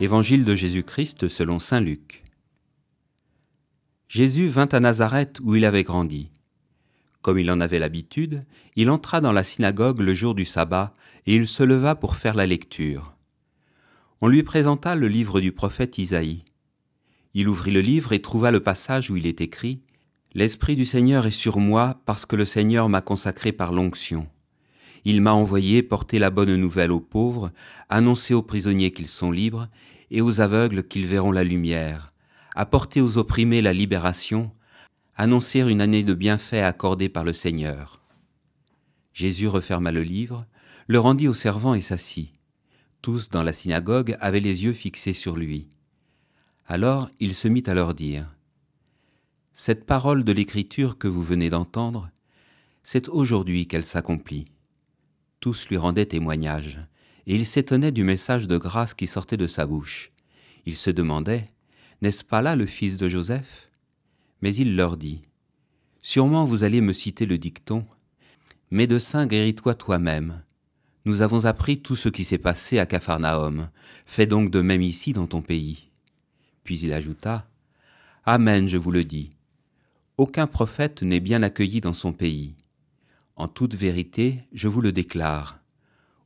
Évangile de Jésus-Christ selon saint Luc. Jésus vint à Nazareth où il avait grandi. Comme il en avait l'habitude, il entra dans la synagogue le jour du sabbat et il se leva pour faire la lecture. On lui présenta le livre du prophète Isaïe. Il ouvrit le livre et trouva le passage où il est écrit « L'Esprit du Seigneur est sur moi parce que le Seigneur m'a consacré par l'onction. Il m'a envoyé porter la bonne nouvelle aux pauvres, annoncer aux prisonniers qu'ils sont libres et aux aveugles qu'ils verront la lumière, apporter aux opprimés la libération, annoncer une année de bienfaits accordée par le Seigneur. » Jésus referma le livre, le rendit aux servants et s'assit. Tous dans la synagogue avaient les yeux fixés sur lui. Alors il se mit à leur dire « Cette parole de l'Écriture que vous venez d'entendre, c'est aujourd'hui qu'elle s'accomplit. » Tous lui rendaient témoignage, et ils s'étonnaient du message de grâce qui sortait de sa bouche. Ils se demandaient « N'est-ce pas là le fils de Joseph ?» Mais il leur dit « Sûrement vous allez me citer le dicton « Médecin, guéris-toi toi-même. Nous avons appris tout ce qui s'est passé à Capharnaüm. Fais donc de même ici dans ton pays. » Puis il ajouta « Amen, je vous le dis. Aucun prophète n'est bien accueilli dans son pays. En toute vérité, je vous le déclare.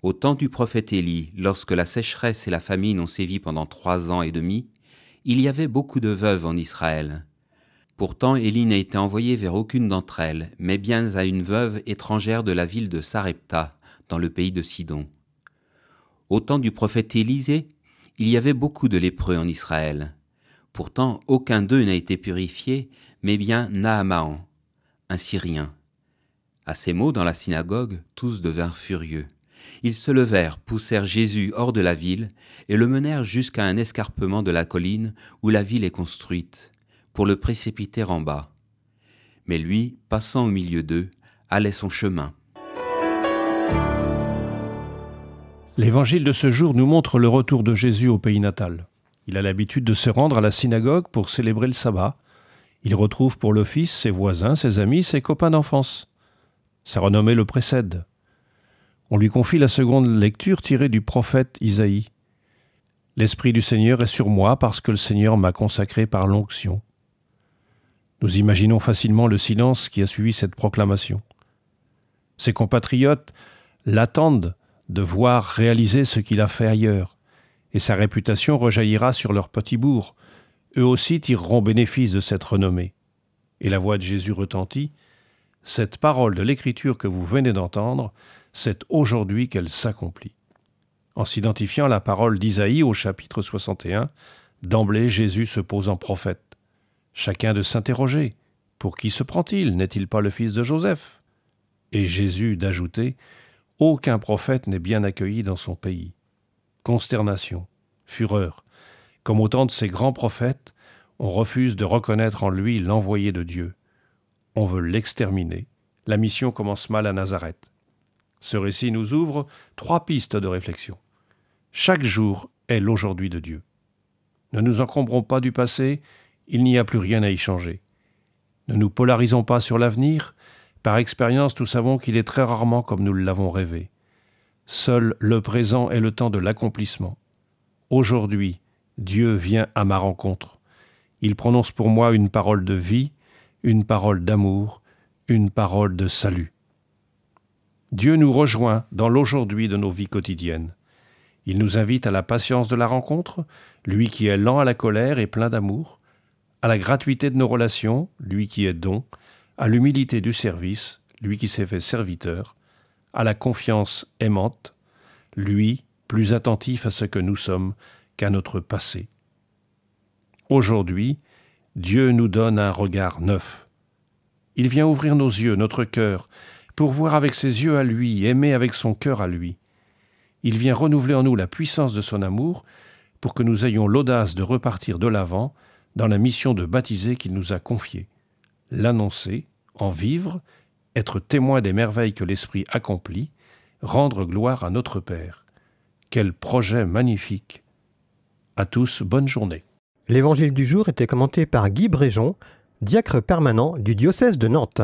Au temps du prophète Élie, lorsque la sécheresse et la famine ont sévi pendant 3 ans et demi, il y avait beaucoup de veuves en Israël. Pourtant, Élie n'a été envoyé vers aucune d'entre elles, mais bien à une veuve étrangère de la ville de Sarepta, dans le pays de Sidon. Au temps du prophète Élisée, il y avait beaucoup de lépreux en Israël. Pourtant, aucun d'eux n'a été purifié, mais bien Naaman, un Syrien. À ces mots, dans la synagogue, tous devinrent furieux. Ils se levèrent, poussèrent Jésus hors de la ville et le menèrent jusqu'à un escarpement de la colline où la ville est construite, pour le précipiter en bas. Mais lui, passant au milieu d'eux, allait son chemin. L'évangile de ce jour nous montre le retour de Jésus au pays natal. Il a l'habitude de se rendre à la synagogue pour célébrer le sabbat. Il retrouve pour l'office ses voisins, ses amis, ses copains d'enfance. Sa renommée le précède. On lui confie la seconde lecture tirée du prophète Isaïe. « L'Esprit du Seigneur est sur moi parce que le Seigneur m'a consacré par l'onction. » Nous imaginons facilement le silence qui a suivi cette proclamation. Ses compatriotes l'attendent de voir réaliser ce qu'il a fait ailleurs, et sa réputation rejaillira sur leur petit bourg. Eux aussi tireront bénéfice de cette renommée. Et la voix de Jésus retentit. Cette parole de l'Écriture que vous venez d'entendre, c'est aujourd'hui qu'elle s'accomplit. En s'identifiant à la parole d'Isaïe au chapitre 61, d'emblée Jésus se pose en prophète. Chacun de s'interroger. Pour qui se prend-il? N'est-il pas le fils de Joseph? Et Jésus d'ajouter, aucun prophète n'est bien accueilli dans son pays. Consternation, fureur. Comme au temps de ces grands prophètes, on refuse de reconnaître en lui l'envoyé de Dieu. On veut l'exterminer. La mission commence mal à Nazareth. Ce récit nous ouvre 3 pistes de réflexion. Chaque jour est l'aujourd'hui de Dieu. Ne nous encombrons pas du passé, il n'y a plus rien à y changer. Ne nous polarisons pas sur l'avenir, par expérience nous savons qu'il est très rarement comme nous l'avons rêvé. Seul le présent est le temps de l'accomplissement. Aujourd'hui, Dieu vient à ma rencontre. Il prononce pour moi une parole de vie, une parole d'amour, une parole de salut. Dieu nous rejoint dans l'aujourd'hui de nos vies quotidiennes. Il nous invite à la patience de la rencontre, lui qui est lent à la colère et plein d'amour, à la gratuité de nos relations, lui qui est don, à l'humilité du service, lui qui s'est fait serviteur, à la confiance aimante, lui plus attentif à ce que nous sommes qu'à notre passé. Aujourd'hui, Dieu nous donne un regard neuf. Il vient ouvrir nos yeux, notre cœur, pour voir avec ses yeux à lui, aimer avec son cœur à lui. Il vient renouveler en nous la puissance de son amour pour que nous ayons l'audace de repartir de l'avant dans la mission de baptiser qu'il nous a confiée. L'annoncer, en vivre, être témoin des merveilles que l'Esprit accomplit, rendre gloire à notre Père. Quel projet magnifique! À tous, bonne journée. L'évangile du jour était commenté par Guy Bréjon, diacre permanent du diocèse de Nantes.